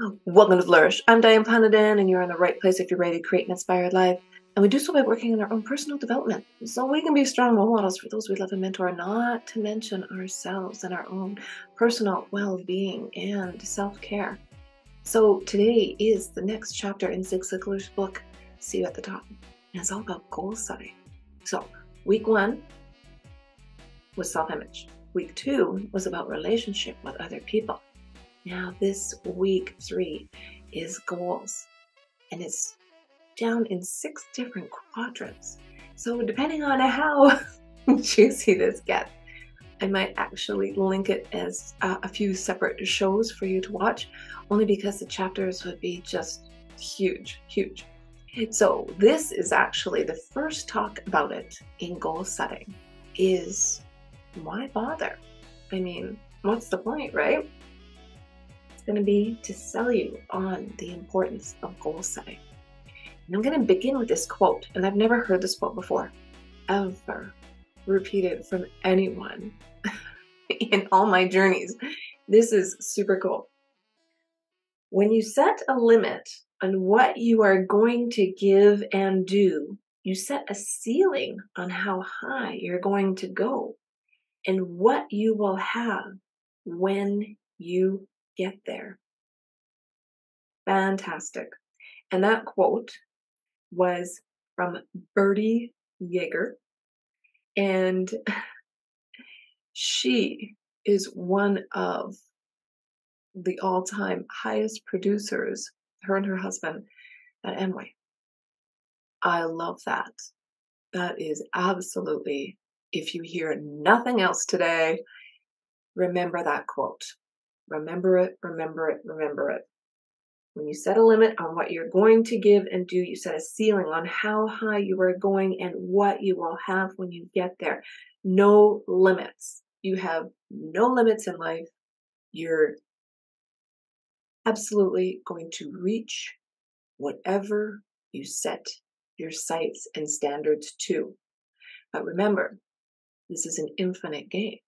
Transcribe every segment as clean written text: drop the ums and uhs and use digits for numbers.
Welcome to Flourish. I'm Diane Planidin, and you're in the right place if you're ready to create an inspired life. And we do so by working on our own personal development, so we can be strong role models for those we love and mentor, not to mention ourselves and our own personal well-being and self-care. So today is the next chapter in Zig Ziglar's book, See You at the Top. And it's all about goal setting. So week 1 was self-image. Week 2 was about relationship with other people. Now this week 3 is goals, and it's down in 6 different quadrants. So depending on how juicy this gets, I might actually link it as a few separate shows for you to watch, only because the chapters would be just huge. So this is actually the first talk about it in goal setting is why bother? I mean, what's the point, right? Going to be to sell you on the importance of goal setting. And I'm going to begin with this quote, and I've never heard this quote before, ever repeated from anyone in all my journeys. This is super cool. When you set a limit on what you are going to give and do, you set a ceiling on how high you're going to go and what you will have when you get there. Fantastic. And that quote was from Bertie Yeager. And she is one of the all-time highest producers, her and her husband, at Amway. I love that. That is absolutely, if you hear nothing else today, remember that quote. Remember it, remember it, remember it. When you set a limit on what you're going to give and do, you set a ceiling on how high you are going and what you will have when you get there. No limits. You have no limits in life. You're absolutely going to reach whatever you set your sights and standards to. But remember, this is an infinite game.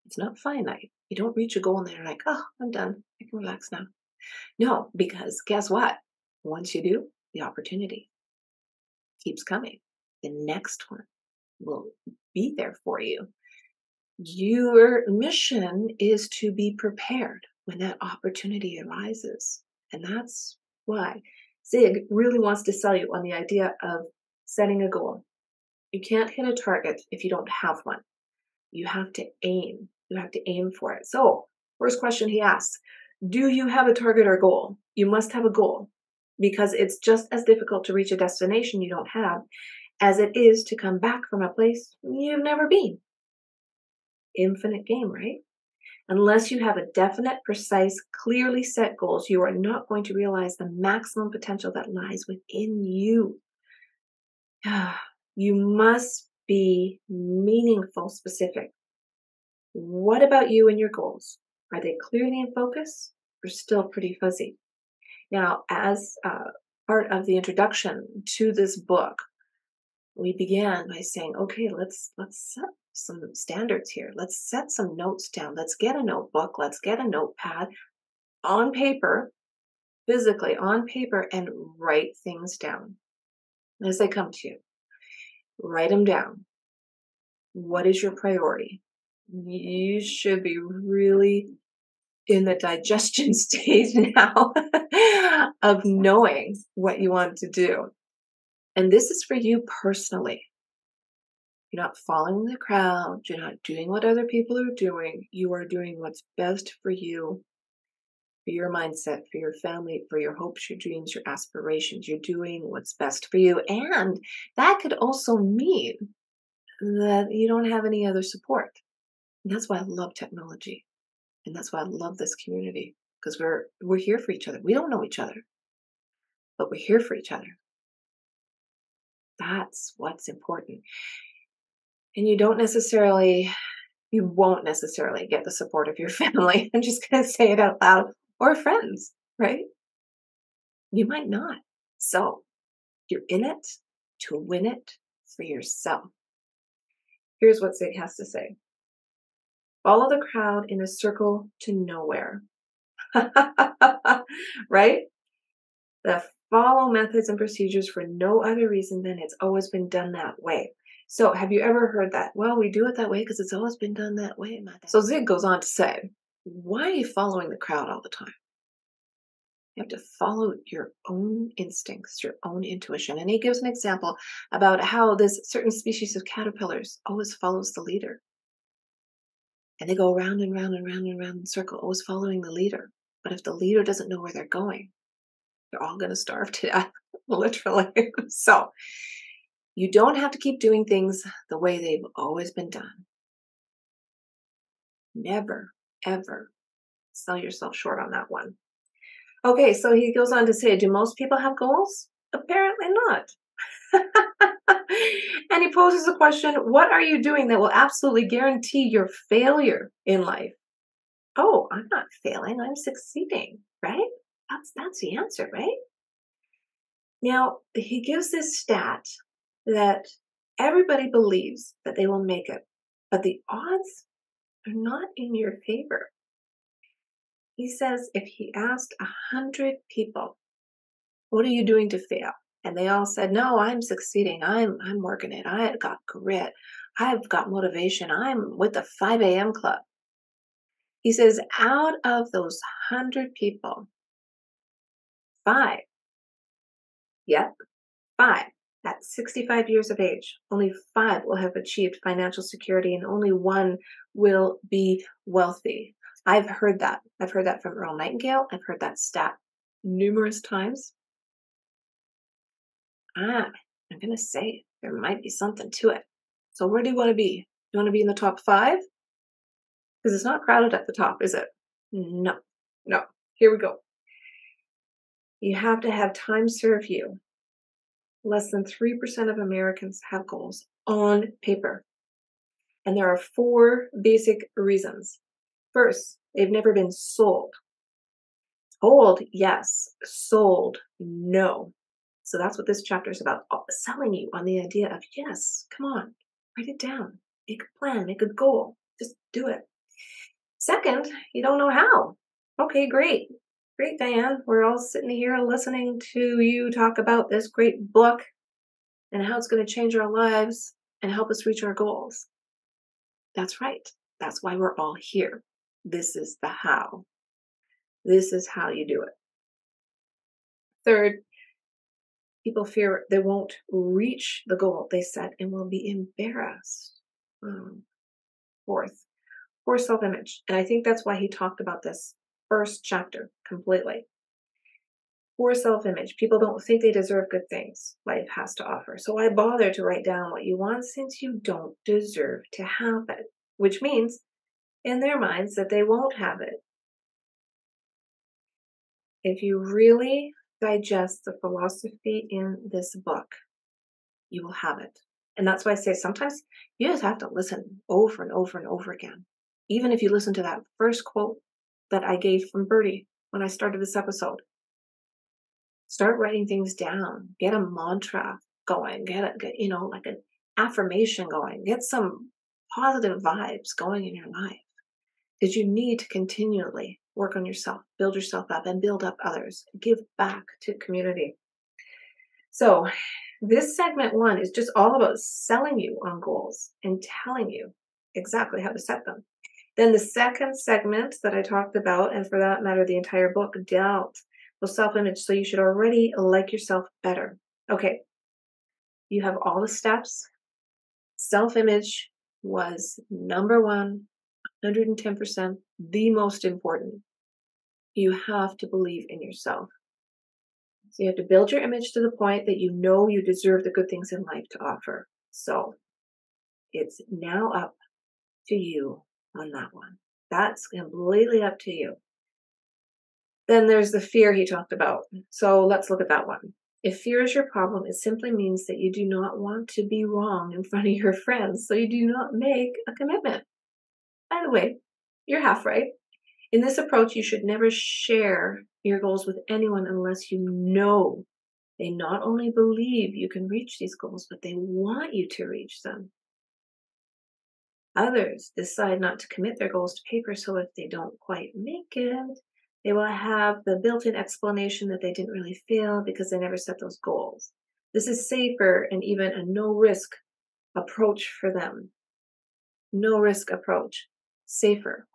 It's not finite. You don't reach a goal and then you're like, oh, I'm done. I can relax now. No, because guess what? Once you do, the opportunity keeps coming. The next one will be there for you. Your mission is to be prepared when that opportunity arises. And that's why Zig really wants to sell you on the idea of setting a goal. You can't hit a target if you don't have one. You have to aim. You have to aim for it. So, first question he asks, do you have a target or goal? You must have a goal, because it's just as difficult to reach a destination you don't have as it is to come back from a place you've never been. Infinite game, right? Unless you have a definite, precise, clearly set goals, you are not going to realize the maximum potential that lies within you. You must be meaningful, specific. What about you and your goals? Are they clearly in focus or still pretty fuzzy? Now, as part of the introduction to this book, we began by saying, okay, let's set some standards here. Let's set some notes down. Let's get a notebook. Let's get a notepad on paper, physically on paper, and write things down as they come to you. Write them down. What is your priority? You should be really in the digestion stage now of knowing what you want to do. And this is for you personally. You're not following the crowd. You're not doing what other people are doing. You are doing what's best for you, for your mindset, for your family, for your hopes, your dreams, your aspirations. You're doing what's best for you. And that could also mean that you don't have any other support. And that's why I love technology. And that's why I love this community, because we're here for each other. We don't know each other, but we're here for each other. That's what's important. And you won't necessarily get the support of your family. I'm just going to say it out loud, or friends, right? You might not. So you're in it to win it for yourself. Here's what Zig has to say. Follow the crowd in a circle to nowhere. Right? That follow methods and procedures for no other reason than it's always been done that way. So, have you ever heard that? Well, we do it that way because it's always been done that way. So, Zig goes on to say, why are you following the crowd all the time? You have to follow your own instincts, your own intuition. And he gives an example about how this certain species of caterpillars always follows the leader. And they go round and round and round and round in a circle, always following the leader. But if the leader doesn't know where they're going, they're all going to starve to death, literally. So you don't have to keep doing things the way they've always been done. Never, ever sell yourself short on that one. Okay, so he goes on to say, do most people have goals? Apparently not. And he poses a question, what are you doing that will absolutely guarantee your failure in life? Oh, I'm not failing, I'm succeeding, right? That's the answer, right? Now, he gives this stat that everybody believes that they will make it, but the odds are not in your favor. He says if he asked 100 people, what are you doing to fail? And they all said, no, I'm succeeding. I'm working it. I've got grit. I've got motivation. I'm with the 5 a.m. club. He says out of those 100 people, 5, yep, 5, at 65 years of age, only 5 will have achieved financial security and only 1 will be wealthy. I've heard that. I've heard that from Earl Nightingale. I've heard that stat numerous times. I'm going to say there might be something to it. So where do you want to be? Do you want to be in the top 5? Because it's not crowded at the top, is it? No, no. Here we go. You have to have time serve you. Less than 3% of Americans have goals on paper. And there are 4 basic reasons. First, they've never been sold. Told, yes. Sold, no. So that's what this chapter is about, selling you on the idea of, yes, come on, write it down, make a plan, make a goal, just do it. Second, you don't know how. Okay, great. Great, Diane. We're all sitting here listening to you talk about this great book and how it's going to change our lives and help us reach our goals. That's right. That's why we're all here. This is the how. This is how you do it. Third, people fear they won't reach the goal they set and will be embarrassed. Fourth, poor self-image. And I think that's why he talked about this first chapter completely. Poor self-image. People don't think they deserve good things life has to offer. So why bother to write down what you want since you don't deserve to have it? Which means in their minds that they won't have it. If you really digest the philosophy in this book, you will have it. And that's why I say sometimes you just have to listen over and over and over again. Even if you listen to that first quote that I gave from Bertie when I started this episode, start writing things down, get a mantra going, get like an affirmation going, get some positive vibes going in your life. Because you need to continually work on yourself, build yourself up, and build up others. Give back to community. So this segment 1 is just all about selling you on goals and telling you exactly how to set them. Then the second segment that I talked about, and for that matter, the entire book, dealt with self-image. So you should already like yourself better. Okay, you have all the steps. Self-image was number 1, 110%, the most important. You have to believe in yourself. So you have to build your image to the point that you know you deserve the good things in life to offer. So it's now up to you on that one. That's completely up to you. Then there's the fear he talked about. So let's look at that one. If fear is your problem, it simply means that you do not want to be wrong in front of your friends, so you do not make a commitment. By the way, you're half right. In this approach, you should never share your goals with anyone unless you know they not only believe you can reach these goals, but they want you to reach them. Others decide not to commit their goals to paper, so if they don't quite make it, They will have the built-in explanation that they didn't really fail because they never set those goals. This is safer and even a no-risk approach for them. No-risk approach. Safer.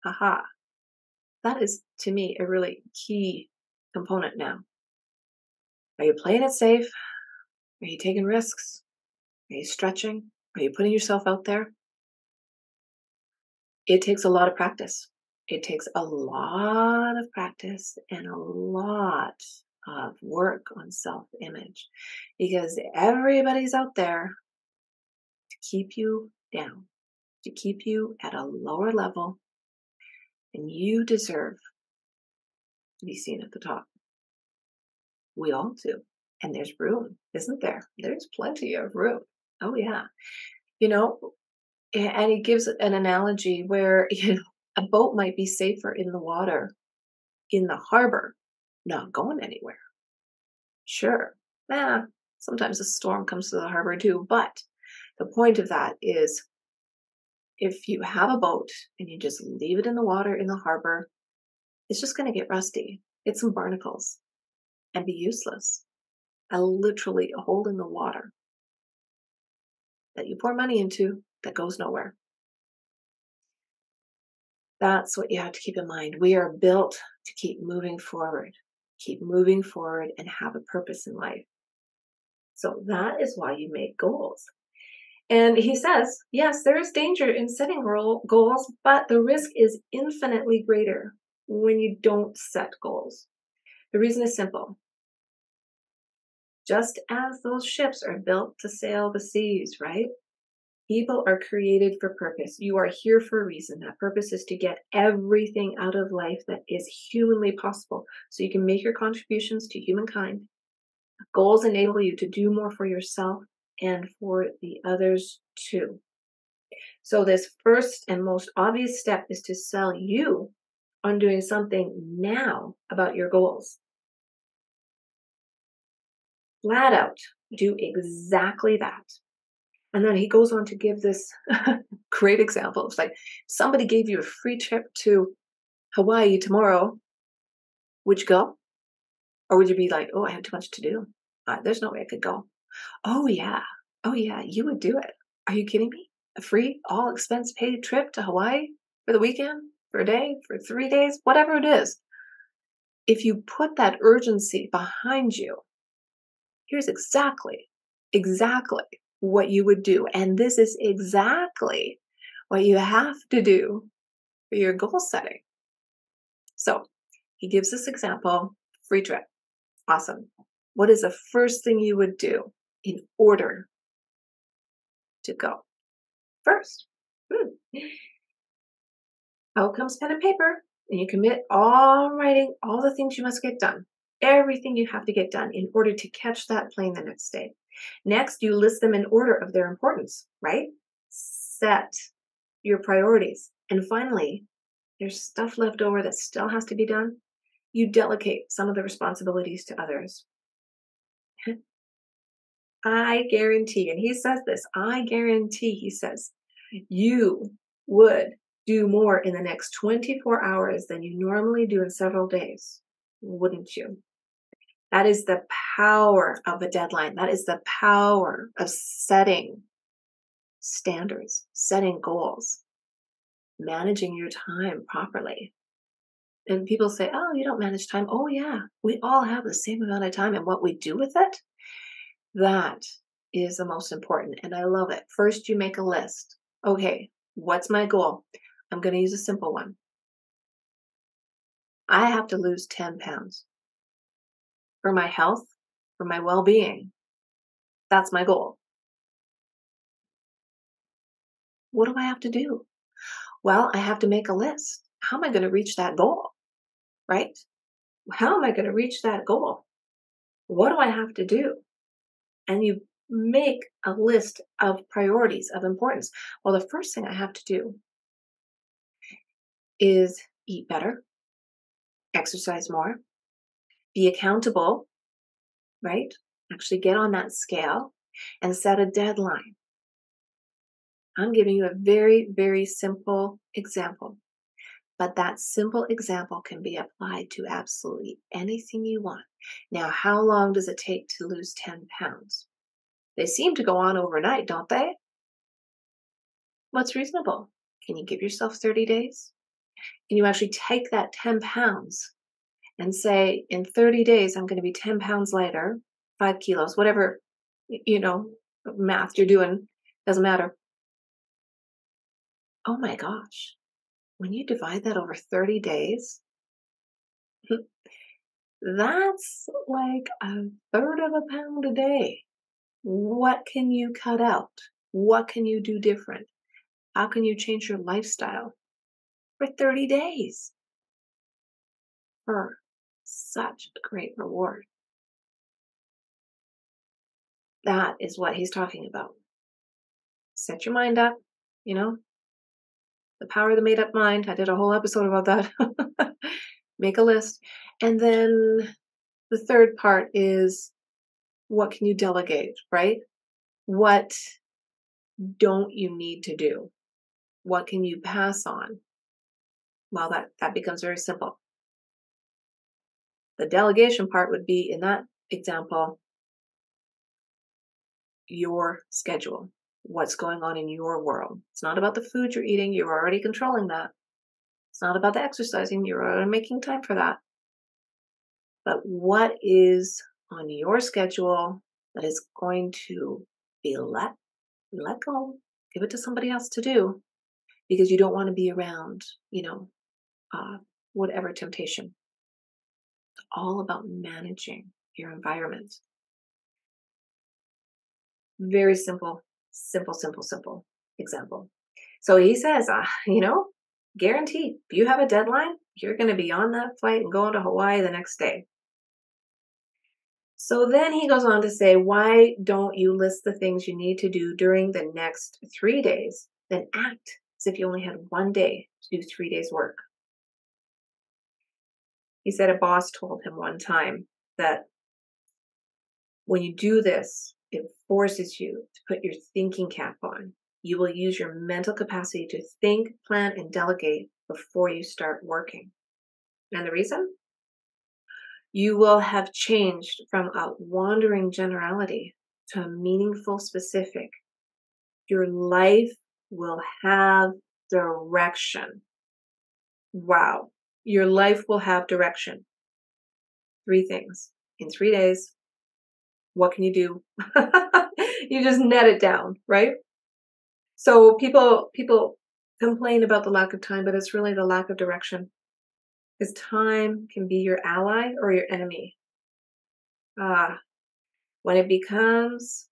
Aha. That is, to me, a really key component now. Are you playing it safe? Are you taking risks? Are you stretching? Are you putting yourself out there? It takes a lot of practice. It takes a lot of practice and a lot of work on self-image because everybody's out there to keep you down, to keep you at a lower level, and you deserve to be seen at the top. We all do. And there's room, isn't there? There's plenty of room. Oh, yeah. You know, and he gives an analogy where, a boat might be safer in the water, in the harbor, not going anywhere. Sure. Sometimes a storm comes to the harbor too, but the point of that is if you have a boat and you just leave it in the water in the harbor, it's just going to get rusty, get some barnacles, and be useless. Literally a hole in the water that you pour money into that goes nowhere. That's what you have to keep in mind. We are built to keep moving forward and have a purpose in life. So that is why you make goals. And he says, yes, there is danger in setting goals, but the risk is infinitely greater when you don't set goals. The reason is simple. Just as those ships are built to sail the seas, right? People are created for purpose. You are here for a reason. That purpose is to get everything out of life that is humanly possible so you can make your contributions to humankind. Goals enable you to do more for yourself and for the others too. So this first and most obvious step is to sell you on doing something now about your goals. Flat out, do exactly that. And then he goes on to give this great example. It's like somebody gave you a free trip to Hawaii tomorrow. Would you go? Or would you be like, oh, I have too much to do. There's no way I could go. Oh, yeah. Oh, yeah. You would do it. Are you kidding me? A free, all expense paid trip to Hawaii for the weekend, for a day, for 3 days, whatever it is. If you put that urgency behind you, here's exactly what you would do. And this is exactly what you have to do for your goal setting. So he gives this example, free trip. Awesome. What is the first thing you would do in order to go? First, out comes pen and paper, and you commit all writing all the things you must get done. Everything you have to get done in order to catch that plane the next day. Next, you list them in order of their importance, right? Set your priorities. And finally, there's stuff left over that still has to be done. You delegate some of the responsibilities to others. I guarantee, and he says this, I guarantee, he says, you would do more in the next 24 hours than you normally do in several days, wouldn't you? That is the power of a deadline. That is the power of setting standards, setting goals, managing your time properly. And people say, oh, you don't manage time. Oh, yeah, we all have the same amount of time. And what we do with it, that is the most important. And I love it. First, you make a list. Okay, what's my goal? I'm going to use a simple one. I have to lose 10 pounds for my health, for my well-being. That's my goal. What do I have to do? Well, I have to make a list. How am I going to reach that goal? Right? How am I going to reach that goal? What do I have to do? And you make a list of priorities of importance. Well, the first thing I have to do is eat better, exercise more, be accountable, right? Actually get on that scale and set a deadline. I'm giving you a very, very simple example. But that simple example can be applied to absolutely anything you want. Now, how long does it take to lose 10 pounds? They seem to go on overnight, don't they? What's reasonable? Can you give yourself 30 days? Can you actually take that 10 pounds and say, in 30 days, I'm going to be 10 pounds lighter, 5 kilos, whatever, math you're doing, doesn't matter. Oh my gosh. When you divide that over 30 days, that's like a third of a pound a day. What can you cut out? What can you do different? How can you change your lifestyle for 30 days for such a great reward? That is what he's talking about. Set your mind up, you know, the power of the made up mind. I did a whole episode about that. Make a list. And then the third part is, what can you delegate, right? What don't you need to do? What can you pass on? Well, that becomes very simple. The delegation part would be, in that example, your schedule, what's going on in your world. It's not about the food you're eating. You're already controlling that. It's not about the exercising. You're already making time for that. But what is on your schedule that is going to be let go? Give it to somebody else to do, because you don't want to be around, whatever temptation. It's all about managing your environment. Very simple example. So he says, guaranteed, if you have a deadline, you're going to be on that flight and going to Hawaii the next day. So then he goes on to say, why don't you list the things you need to do during the next 3 days, then act as if you only had 1 day to do 3 days' work? He said a boss told him one time that when you do this, it forces you to put your thinking cap on. You will use your mental capacity to think, plan, and delegate before you start working. And the reason? You will have changed from a wandering generality to a meaningful specific. Your life will have direction. Wow. Your life will have direction. 3 things. In 3 days, what can you do? You just net it down, right? So people complain about the lack of time, but it's really the lack of direction. Because time can be your ally or your enemy. What it becomes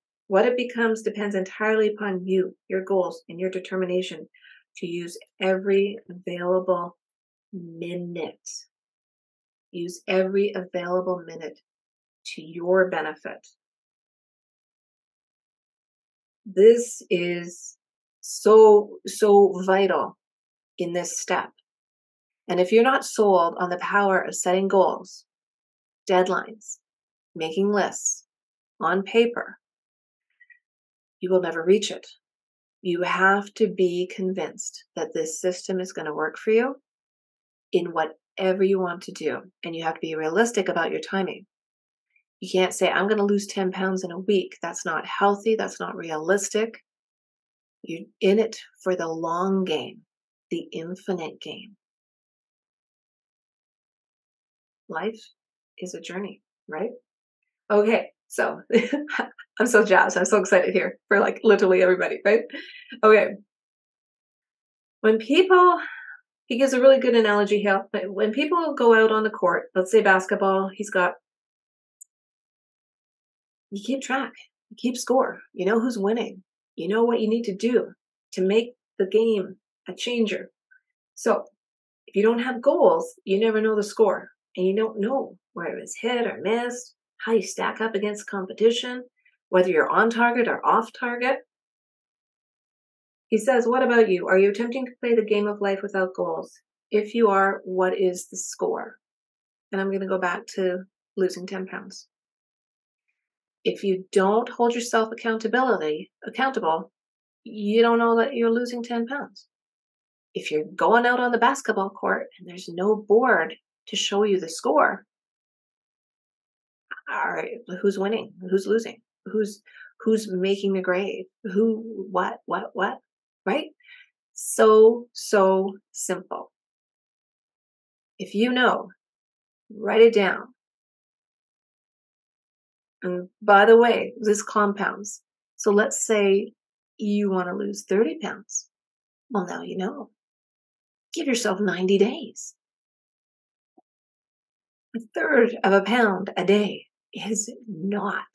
depends entirely upon you, your goals, and your determination to use every available minute. Use every available minute to your benefit. This is so vital in this step. And if you're not sold on the power of setting goals, deadlines, making lists on paper, you will never reach it. You have to be convinced that this system is going to work for you in whatever you want to do. And you have to be realistic about your timing. You can't say, I'm going to lose 10 pounds in a week. That's not healthy. That's not realistic. You're in it for the long game, the infinite game. Life is a journey, right? Okay, so I'm so jazzed. I'm so excited here for like literally everybody, right? Okay. He gives a really good analogy here. When people go out on the court, let's say basketball, you keep track, you keep score, you know who's winning, you know what you need to do to make the game a changer. So if you don't have goals, you never know the score, and you don't know where it was hit or missed, how you stack up against competition, whether you're on target or off target. He says, what about you? Are you attempting to play the game of life without goals? If you are, what is the score? And I'm going to go back to losing 10 pounds. If you don't hold yourself accountable, you don't know that you're losing 10 pounds. if you're going out on the basketball court and there's no board to show you the score, all right, who's winning? Who's losing? Who's making the grade? Who, what? Right? So simple. If you know, write it down. And by the way, this compounds. So let's say you want to lose 30 pounds. Well, now you know. Give yourself 90 days. A third of a pound a day is not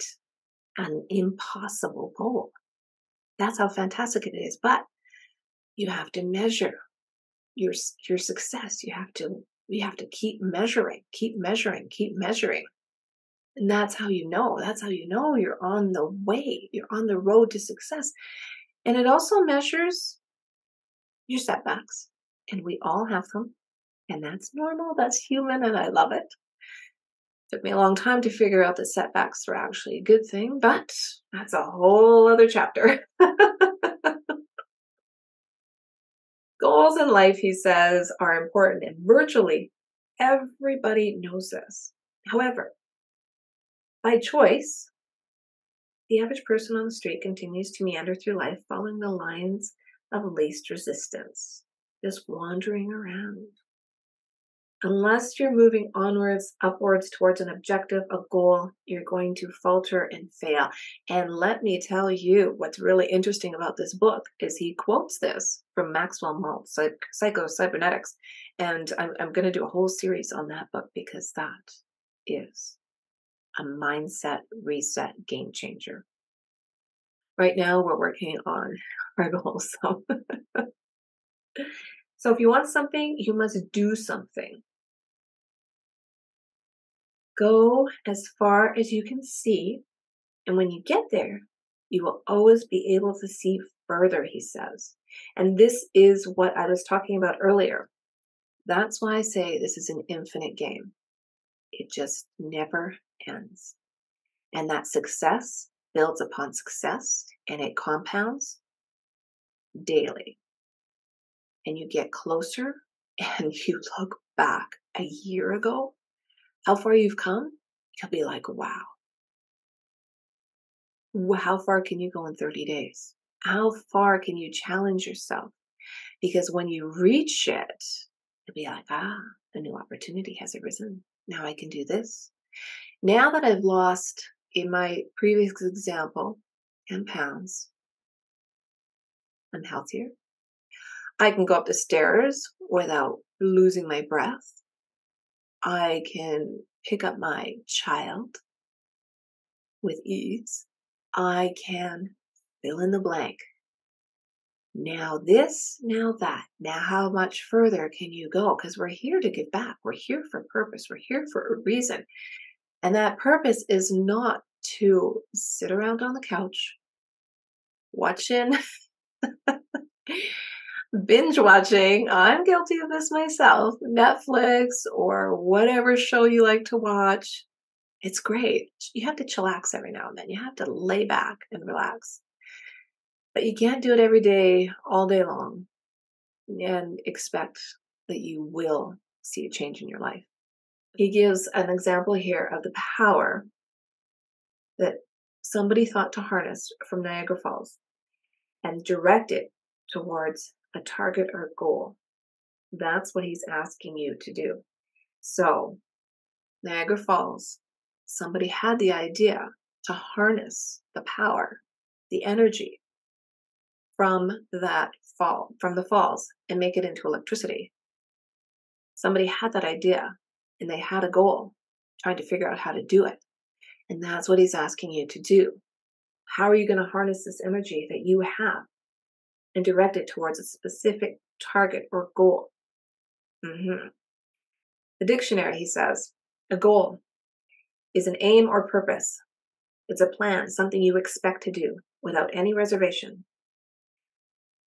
an impossible goal. That's how fantastic it is. But you have to measure your success. You have to keep measuring, keep measuring, keep measuring. And that's how you know. That's how you know you're on the way. You're on the road to success. And it also measures your setbacks. And we all have them. And that's normal. That's human. And I love it. Took me a long time to figure out that setbacks were actually a good thing, but that's a whole other chapter. Goals in life, he says, are important, and virtually everybody knows this. However, by choice, the average person on the street continues to meander through life following the lines of least resistance, just wandering around. Unless you're moving onwards, upwards towards an objective, a goal, you're going to falter and fail. And let me tell you what's really interesting about this book is he quotes this from Maxwell Maltz, Psycho-Cybernetics. And I'm going to do a whole series on that book because that is a mindset reset game changer. Right now, we're working on our goals. So if you want something, you must do something. Go as far as you can see, and when you get there, you will always be able to see further, he says. And this is what I was talking about earlier. That's why I say this is an infinite game. It just never ends. And that success builds upon success, and it compounds daily. And you get closer, and you look back a year ago, how far you've come, you'll be like, wow. How far can you go in 30 days? How far can you challenge yourself? Because when you reach it, you'll be like, a new opportunity has arisen. Now I can do this. Now that I've lost, in my previous example, 10 pounds, I'm healthier. I can go up the stairs without losing my breath. I can pick up my child with ease. I can fill in the blank. Now this, now that. Now how much further can you go? Because we're here to give back. We're here for purpose. We're here for a reason. And that purpose is not to sit around on the couch watching, binge watching. I'm guilty of this myself. Netflix or whatever show you like to watch. It's great. You have to chillax every now and then. You have to lay back and relax. But you can't do it every day, all day long, and expect that you will see a change in your life. He gives an example here of the power that somebody thought to harness from Niagara Falls and direct it towards a target or goal. That's what he's asking you to do. So, Niagara Falls, somebody had the idea to harness the power, the energy from the falls and make it into electricity. Somebody had that idea and they had a goal, trying to figure out how to do it. And that's what he's asking you to do. How are you going to harness this energy that you have and direct it towards a specific target or goal? The dictionary, he says, a goal is an aim or purpose. It's a plan, something you expect to do without any reservation.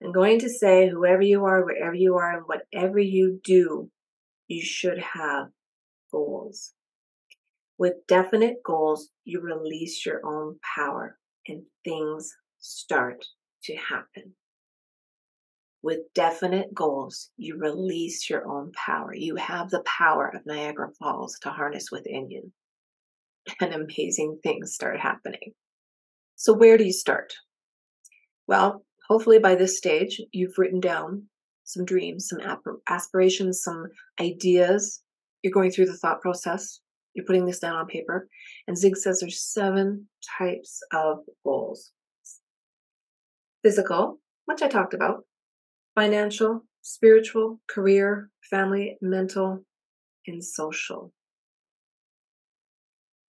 I'm going to say, whoever you are, wherever you are, and whatever you do, you should have goals. With definite goals, you release your own power and things start to happen. With definite goals, you release your own power. You have the power of Niagara Falls to harness within you, and amazing things start happening. So, where do you start? Well, hopefully by this stage, you've written down some dreams, some aspirations, some ideas. You're going through the thought process. You're putting this down on paper. And Zig says there's 7 types of goals: physical, which I talked about, financial, spiritual, career, family, mental, and social.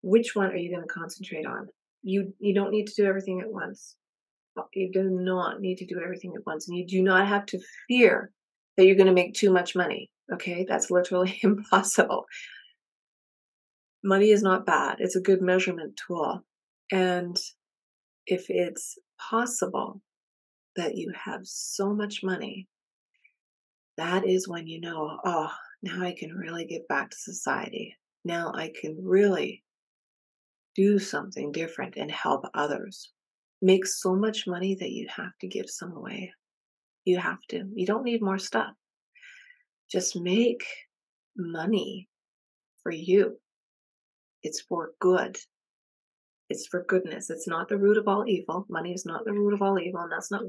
Which one are you going to concentrate on? You don't need to do everything at once. You do not need to do everything at once, and you do not have to fear that you're going to make too much money. Okay, that's literally impossible. Money is not bad. It's a good measurement tool. And if it's possible that you have so much money, that is when you know, oh, now I can really give back to society. Now I can really do something different and help others. Make so much money that you have to give some away. You have to. You don't need more stuff. Just make money for you. It's for good. It's for goodness. It's not the root of all evil. Money is not the root of all evil. And that's not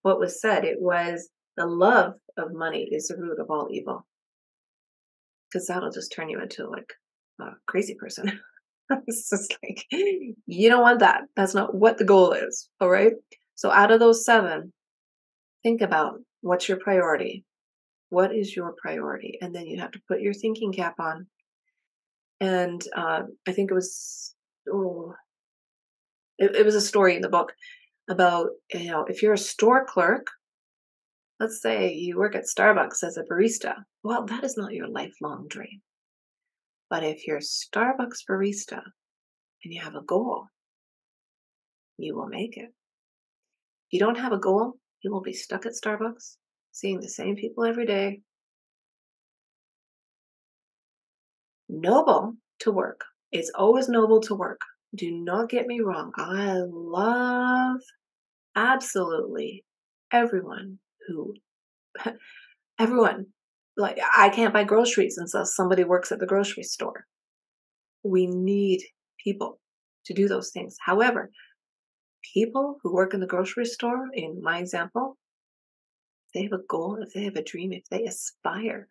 what was said. It was the love of money is the root of all evil. Because that'll just turn you into like a crazy person. It's just like, you don't want that. That's not what the goal is. All right. So out of those 7, think about what's your priority. What is your priority? And then you have to put your thinking cap on. And I think it was, it was a story in the book about, if you're a store clerk, let's say you work at Starbucks as a barista. Well, that is not your lifelong dream. But if you're a Starbucks barista and you have a goal, you will make it. If you don't have a goal, you will be stuck at Starbucks, seeing the same people every day. Noble to work. It's always noble to work. Do not get me wrong. I love absolutely everyone everyone. Like, I can't buy groceries unless somebody works at the grocery store. We need people to do those things. However, people who work in the grocery store, in my example, if they have a goal, if they have a dream, if they aspire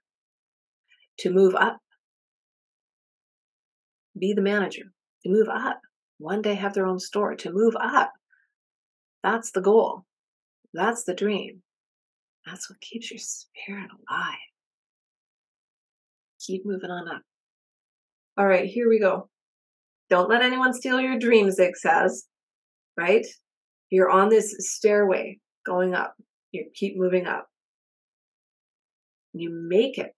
to move up, be the manager, to move up, one day have their own store, to move up, that's the goal. That's the dream. That's what keeps your spirit alive. Keep moving on up. All right, here we go. Don't let anyone steal your dreams, Zig says, right? You're on this stairway going up. You keep moving up. You make it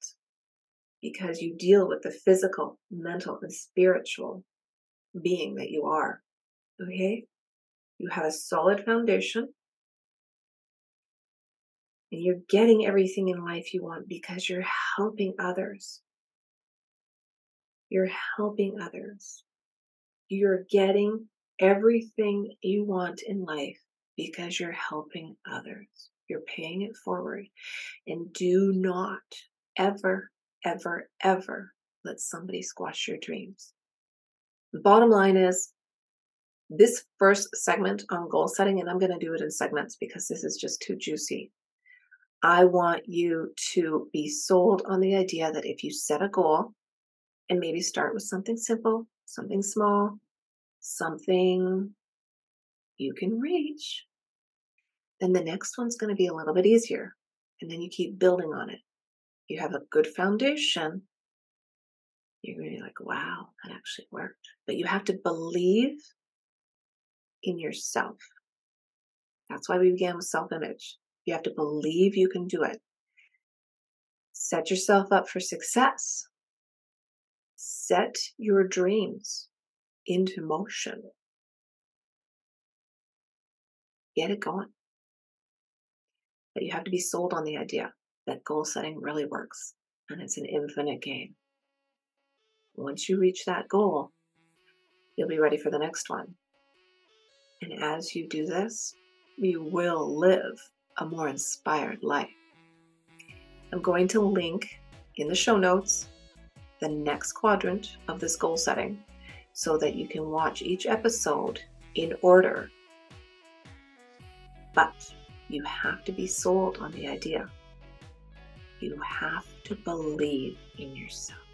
because you deal with the physical, mental, and spiritual being that you are. Okay? You have a solid foundation. And you're getting everything in life you want because you're helping others. You're helping others. You're getting everything you want in life because you're helping others. You're paying it forward. And do not ever, ever, ever let somebody squash your dreams. The bottom line is, this first segment on goal setting, and I'm going to do it in segments because this is just too juicy. I want you to be sold on the idea that if you set a goal, and maybe start with something simple, something small, something you can reach, then the next one's going to be a little bit easier. And then you keep building on it. You have a good foundation. You're going to be like, wow, that actually worked. But you have to believe in yourself. That's why we began with self-image. You have to believe you can do it. Set yourself up for success. Set your dreams into motion. Get it going. But you have to be sold on the idea that goal setting really works, and it's an infinite game. Once you reach that goal, you'll be ready for the next one. And as you do this, you will live a more inspired life. I'm going to link in the show notes the next quadrant of this goal setting so that you can watch each episode in order. But you have to be sold on the idea. You have to believe in yourself.